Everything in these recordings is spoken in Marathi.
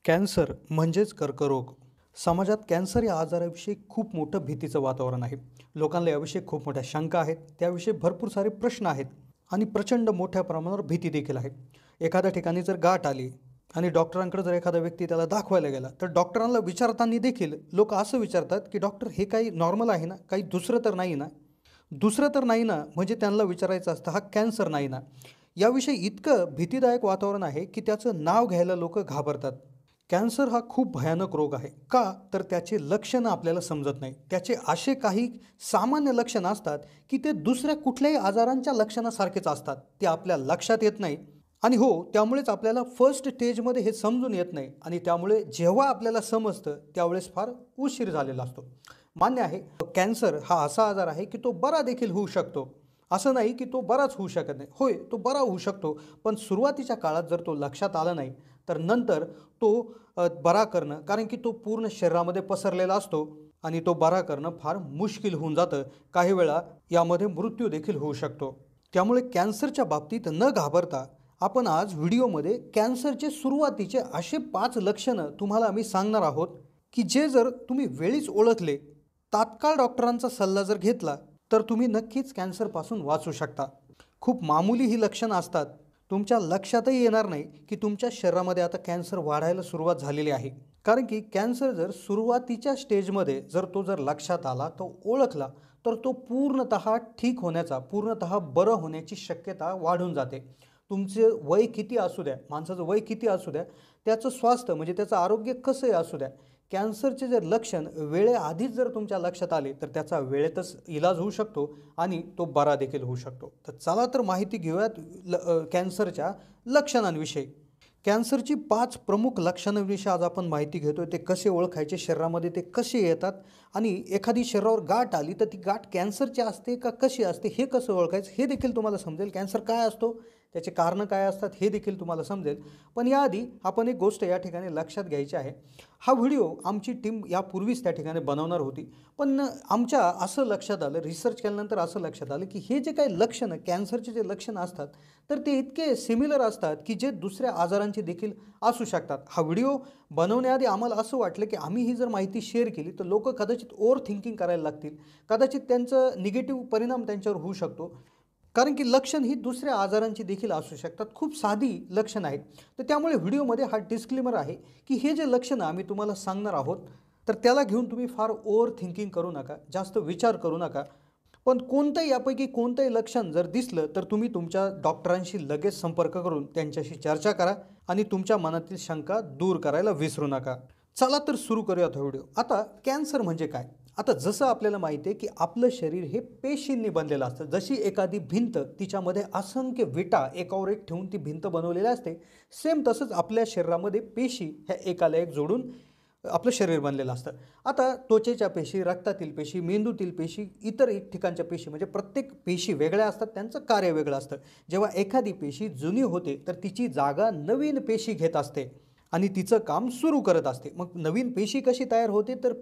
कॅन्सर म्हणजेच कर्करोग. समाजात कॅन्सर या आजाराविषयी खूप मोठं भीतीचं वातावरण आहे. लोकांना याविषयी खूप मोठ्या शंका आहेत. त्याविषयी भरपूर सारे प्रश्न आहेत आणि प्रचंड मोठ्या प्रमाणावर भीती देखील आहे. एखाद्या ठिकाणी जर गाठ आली आणि डॉक्टरांकडे जर एखादा व्यक्ती त्याला दाखवायला गेला, तर डॉक्टरांना विचारताना देखील लोक असं विचारतात, की डॉक्टर हे काही नॉर्मल आहे ना? काही दुसरं तर नाही ना? दुसरं तर नाही ना? म्हणजे त्यांना विचारायचं असतं, हा कॅन्सर नाही ना? याविषयी इतकं भीतीदायक वातावरण आहे, की त्याचं नाव घ्यायला लोकं घाबरतात. कॅन्सर हा खूप भयानक रोग आहे. का? तर त्याचे लक्षणं आपल्याला समजत नाही. त्याचे असे काही सामान्य लक्षणं असतात, की ते दुसऱ्या कुठल्याही आजारांच्या लक्षणासारखेच असतात. ते आपल्या लक्षात येत नाही आणि हो, त्यामुळेच आपल्याला फर्स्ट स्टेजमध्ये हे समजून येत नाही आणि त्यामुळे जेव्हा आपल्याला समजतं, त्यावेळेस फार उशीर झालेला असतो. मान्य आहे, कॅन्सर हा असा आजार आहे, की तो बरा देखील होऊ शकतो. असं नाही, की तो बराच होऊ शकत नाही. होय, तो बरा होऊ शकतो, पण सुरुवातीच्या काळात जर तो लक्षात आला नाही, तर नंतर तो बरा करणं, कारण की तो पूर्ण शरीरामध्ये पसरलेला असतो आणि तो बरा करणं फार मुश्किल होऊन जातं. काही वेळा यामध्ये मृत्यू देखील होऊ शकतो. त्यामुळे कॅन्सरच्या बाबतीत न घाबरता आपण आज व्हिडिओमध्ये कॅन्सरचे सुरुवातीचे असे 5 लक्षणं तुम्हाला आम्ही सांगणार आहोत, की जे जर तुम्ही वेळीच ओळखले, तात्काळ डॉक्टरांचा सल्ला जर घेतला, तर तुम्ही नक्कीच कॅन्सरपासून वाचू शकता. खूप मामूली ही लक्षणं असतात. तुमच्या लक्षातही येणार नाही, की तुमच्या शरीरामध्ये आता कॅन्सर वाढायला सुरुवात झालेली आहे. कारण की कॅन्सर जर सुरुवातीच्या स्टेजमध्ये जर लक्षात आला, तो ओळखला, तर तो पूर्णतः ठीक होण्याचा, पूर्णतः बरं होण्याची शक्यता वाढून जाते. तुमचे वय किती असू द्या, माणसाचं वय किती असू द्या, त्याचं स्वास्थ्य म्हणजे त्याचं आरोग्य कसंही असू द्या, कॅन्सरचे जर लक्षण वेळेआधीच जर तुमच्या लक्षात आले, तर त्याचा वेळेतच इलाज होऊ शकतो आणि तो बरा देखील होऊ शकतो. तर चला तर माहिती घेऊयात कॅन्सरच्या लक्षणांविषयी. कॅन्सरची 5 प्रमुख लक्षणांविषयी आज आपण माहिती घेतोय. ते कसे ओळखायचे, शरीरामध्ये ते कसे येतात आणि एखादी शरीरावर गाठ आली, तर ती गाठ कॅन्सरची असते का कशी असते, हे कसं ओळखायचं हे देखील तुम्हाला समजेल. कॅन्सर काय असतो, त्याचे कारणं काय असतात, हे देखील तुम्हाला समजेल. पण याआधी आपण एक गोष्ट या ठिकाणी लक्षात घ्यायची आहे. हा व्हिडिओ आमची टीम यापूर्वीच त्या ठिकाणी बनवणार होती. पण आमच्या असं लक्षात आलं, रिसर्च केल्यानंतर असं लक्षात आलं, की हे जे काही लक्षणं, कॅन्सरचे जे लक्षणं असतात, तर ते इतके सिमिलर असतात, की जे दुसऱ्या आजारांची देखील असू शकतात. हा व्हिडिओ बनवण्याआधी आम्हाला असं वाटलं, की आम्ही ही जर माहिती शेअर केली, तर लोकं कदाचित ओव्हर थिंकिंग करायला लागतील. कदाचित त्यांचं निगेटिव्ह परिणाम त्यांच्यावर होऊ शकतो. कारण की लक्षण ही दुसऱ्या आजारांची देखील असू शकतात. खूप साधी लक्षणं आहेत. तर त्यामुळे व्हिडिओमध्ये हा डिस्क्लेमर आहे, की हे जे लक्षणं आम्ही तुम्हाला सांगणार आहोत, तर त्याला घेऊन तुम्ही फार ओव्हर थिंकिंग करू नका, जास्त विचार करू नका. पण कोणतंही यापैकी कोणतंही लक्षण जर दिसलं, तर तुम्ही तुमच्या डॉक्टरांशी लगेच संपर्क करून त्यांच्याशी चर्चा करा आणि तुमच्या मनातील शंका दूर करायला विसरू नका. चला तर सुरू करूयात हा व्हिडिओ. आता कॅन्सर म्हणजे काय? आता जसं आपल्याला माहिती आहे, की आपलं शरीर हे पेशींनी बनलेलं असतं. जशी एखादी भिंत, तिच्यामध्ये असंख्य विटा एकावर एक ठेवून ती भिंत बनवलेली असते. सेम तसंच आपल्या शरीरामध्ये पेशी ह्या एकाला एक जोडून आपलं शरीर बनलेलं असतं. आता त्वचेच्या पेशी, रक्तातील पेशी, मेंदूतील पेशी, इतर एक ठिकाणच्या पेशी, म्हणजे प्रत्येक पेशी वेगळ्या असतात, त्यांचं कार्य वेगळं असतं. जेव्हा एखादी पेशी जुनी होते, तर तिची जागा नवीन पेशी घेत असते आणि तिचं काम सुरू करत असते. मग नवीन पेशी कशी तयार होते, तर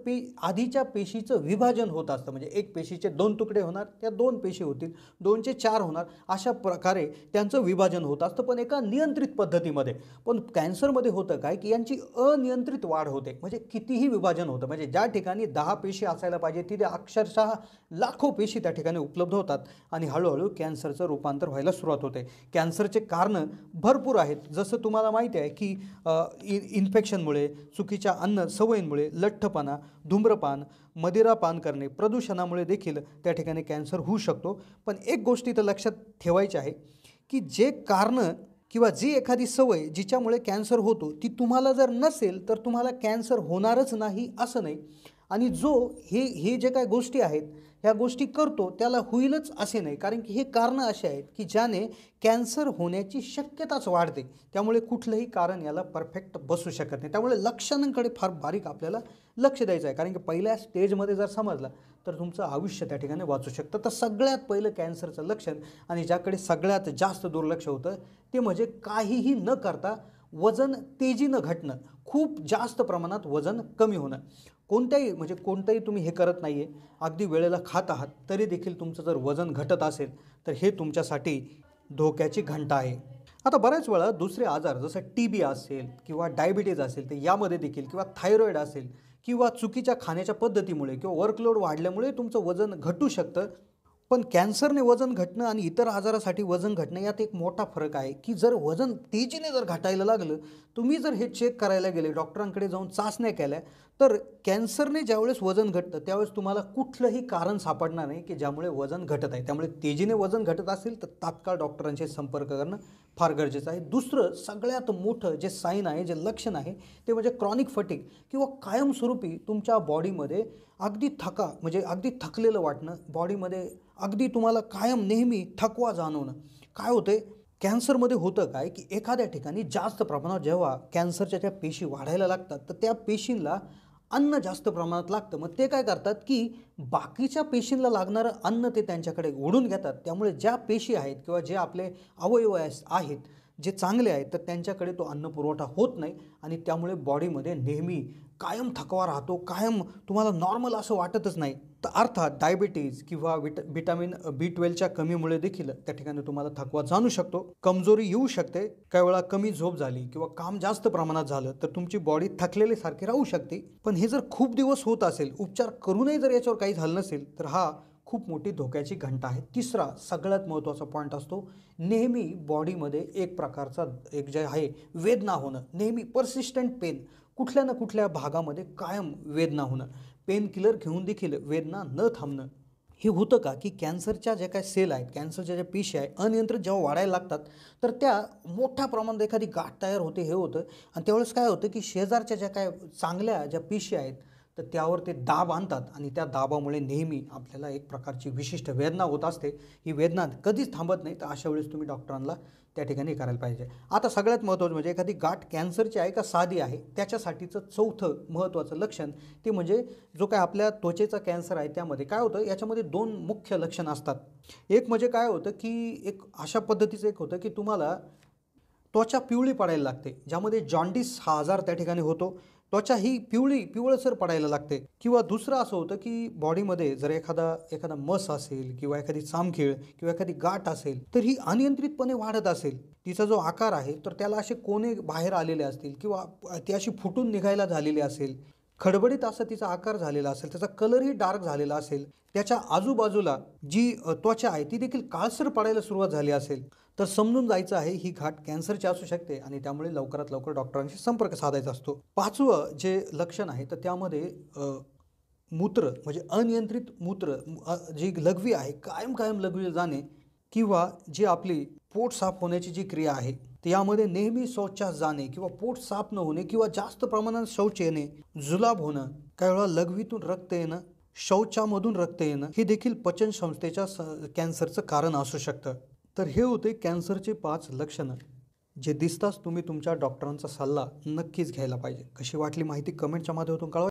आधीच्या पेशीचं विभाजन होत असतं. म्हणजे एक पेशीचे 2 तुकडे होणार, त्या 2 पेशी होतील, 2चे 4 होणार, अशा प्रकारे त्यांचं विभाजन होत असतं, पण एका नियंत्रित पद्धतीमध्ये. पण कॅन्सरमध्ये होतं काय, की यांची अनियंत्रित वाढ होते. म्हणजे कितीही विभाजन होतं, म्हणजे ज्या ठिकाणी 10 पेशी असायला पाहिजे, तिथे अक्षरशः लाखो पेशी त्या ठिकाणी उपलब्ध होतात आणि हळूहळू कॅन्सरचं रूपांतर व्हायला सुरुवात होते. कॅन्सरचे कारणं भरपूर आहेत. जसं तुम्हाला माहिती आहे, की इन्फेक्शनमुळे, चुकीच्या अन्न सवयींमुळे, लठ्ठपणा, धूम्रपान, मदिरापान करणे, प्रदूषणामुळे देखील त्या ठिकाणी कॅन्सर होऊ शकतो. पण एक गोष्ट इथं लक्षात ठेवायची आहे, की जे कारणं किंवा जी एखादी सवय जिच्यामुळे कॅन्सर होतो, ती तुम्हाला जर नसेल, तर तुम्हाला कॅन्सर होणारच नाही असं नाही. आणि जो हे जे काही गोष्टी आहेत, ह्या गोष्टी करतो त्याला होईलच असे नाही. कारण की हे कारणं असे आहेत, की ज्याने कॅन्सर होण्याची शक्यताच वाढते. त्यामुळे कुठलंही कारण याला परफेक्ट बसू शकत नाही. त्यामुळे लक्षणांकडे फार बारीक आपल्याला लक्ष द्यायचं आहे. कारण की पहिल्या स्टेजमध्ये जर समजलं, तर तुमचं आयुष्य त्या ठिकाणी वाचू शकतं. तर सगळ्यात पहिलं कॅन्सरचं लक्षण आणि ज्याकडे सगळ्यात जास्त दुर्लक्ष होतं, ते म्हणजे काहीही न करता वजन तेजीनं घटणं, खूप जास्त प्रमाणात वजन कमी होणं. कोणतंही तुम्ही हे करत नाही आहे, अगदी वेळेला खात आहात, तरी देखील तुमचं जर वजन घटत असेल, तर हे तुमच्यासाठी धोक्याची घंटा आहे. आता बऱ्याच वेळा दुसरे आजार जसं TB असेल किंवा डायबिटीज असेल तर यामध्ये देखील, किंवा थायरॉईड असेल किंवा चुकीच्या खाण्याच्या पद्धतीमुळे किंवा वर्कलोड वाढल्यामुळे तुमचं वजन घटू शकतं. पण कॅन्सरने वजन घटणं आणि इतर आजारासाठी वजन घटणं यात एक मोठा फरक आहे, की जर वजन तेजीने जर घटायला लागलं, तुम्ही जर हे चेक करायला गेले, डॉक्टरांकडे जाऊन चाचण्या केल्या, तर कॅन्सरने ज्यावेळेस वजन घटतं त्यावेळेस तुम्हाला कुठलंही कारण सापडणार नाही की ज्यामुळे वजन घटत आहे. त्यामुळे तेजीने वजन घटत असेल तर तात्काळ डॉक्टरांशी संपर्क करणं फार गरजेचं आहे. दुसरं सगळ्यात मोठं जे साईन आहे, जे लक्षण आहे, ते म्हणजे क्रॉनिक फटीग किंवा कायमस्वरूपी तुमच्या बॉडीमध्ये अगदी म्हणजे अगदी थकलेलं वाटणं, बॉडीमध्ये अगदी तुम्हाला कायम नेहमी थकवा जाणवणं. काय होतंय कॅन्सरमध्ये, होतं काय की एखाद्या ठिकाणी जास्त प्रमाणात जेव्हा कॅन्सरच्या त्या पेशी वाढायला लागतात तर त्या पेशींना अन्न जास्त प्रमाणात लागतं. मग ते काय करतात की बाकीच्या पेशींना लागणारं अन्न ते त्यांच्याकडे ओढून घेतात. त्यामुळे ज्या पेशी आहेत किंवा जे आपले अवयव आहेत जे चांगले आहेत तर त्यांच्याकडे तो अन्न पुरवठा होत नाही आणि त्यामुळे बॉडीमध्ये नेहमी कायम थकवा राहतो, कायम तुम्हाला नॉर्मल असं वाटतच नाही. तर अर्थात डायबिटीज किंवा व्हिटॅमिन B12च्या कमीमुळे देखील त्या ठिकाणी तुम्हाला थकवा जाणू शकतो, कमजोरी येऊ शकते, काही वेळा कमी झोप झाली किंवा काम जास्त प्रमाणात झालं तर तुमची बॉडी थकलेल्यासारखी राहू शकते. पण हे जर खूप दिवस होत असेल, उपचार करूनही जर याच्यावर काही झालं नसेल तर हा खूप मोठी धोक्याची घंटा आहे. तिसरा सगळ्यात महत्त्वाचा पॉईंट असतो, नेहमी बॉडीमध्ये एक प्रकारचा एक जे आहे वेदना होणं, नेहमी परसिस्टंट पेन, कुठल्या ना कुठल्या भागामध्ये कायम वेदना होणं, पेन किलर घेऊन देखील वेदना न थांबणं. हे होतं का की कॅन्सरच्या ज्या काही सेल आहेत, कॅन्सरच्या ज्या पेशी आहेत, अनियंत्रित जेव्हा वाढायला लागतात तर त्या मोठ्या प्रमाणात एखादी गाठ तयार होते, हे होतं. आणि त्यावेळेस काय होतं की शेजारच्या ज्या काय चांगल्या ज्या पेशी आहेत तर त्यावर ते दाब आणतात आणि त्या दाबामुळे नेहमी आपल्याला एक प्रकारची विशिष्ट वेदना होत असते. ही वेदना कधीच थांबत नाही. तर अशा वेळेस तुम्ही डॉक्टरांना त्या ठिकाणी करायला पाहिजे. आता सगळ्यात महत्त्वाचं म्हणजे एखादी गाठ कॅन्सरची आहे का साधी आहे, त्याच्यासाठीचं चौथं महत्त्वाचं लक्षण ते म्हणजे जो काय आपल्या त्वचेचा कॅन्सर आहे त्यामध्ये काय होतं, याच्यामध्ये दोन मुख्य लक्षणं असतात. एक म्हणजे काय होतं की एक अशा पद्धतीचं एक होतं की तुम्हाला त्वचा पिवळी पडायला लागते, ज्यामध्ये जॉन्डिस हा आजार त्या ठिकाणी होतो. त्वचा ही पिवळसर पडायला लागते. किंवा दुसरं असं होतं की बॉडीमध्ये जर एखादा मस असेल किंवा एखादी चामखीळ किंवा एखादी गाठ असेल तर ही अनियंत्रितपणे वाढत असेल. तिचा जो आकार आहे तर त्याला असे कोने बाहेर आलेले असतील किंवा ती अशी फुटून निघायला झालेली असेल, खडबडीत असा तिचा आकार झालेला असेल, त्याचा कलरही डार्क झालेला असेल, त्याच्या आजूबाजूला जी त्वचा आहे ती देखील काळसर पडायला सुरुवात झाली असेल, तर समजून जायचं आहे ही गाठ कॅन्सरची असू शकते आणि त्यामुळे लवकरात लवकर डॉक्टरांशी संपर्क साधायचा असतो. पाचवं जे लक्षण आहे तर त्यामध्ये मूत्र म्हणजे अनियंत्रित मूत्र, जी लघवी आहे कायम लघवी जाणे, किंवा जी आपली पोट साफ होण्याची जी क्रिया आहे तर यामध्ये नेहमी शौचास जाणे किंवा पोट साफ न होणे किंवा जास्त प्रमाणात शौच येणे, जुलाब होणं, काही वेळा लघवीतून रक्त येणं, शौचामधून रक्त येणं, हे देखील पचन संस्थेच्या कॅन्सरचं कारण असू शकतं. तर हे होते कॅन्सरचे 5 लक्षणं, जे दिसताच तुम्ही तुमच्या डॉक्टरांचा सल्ला नक्कीच घ्यायला पाहिजे. कशी वाटली माहिती कमेंटच्या माध्यमातून कळवा.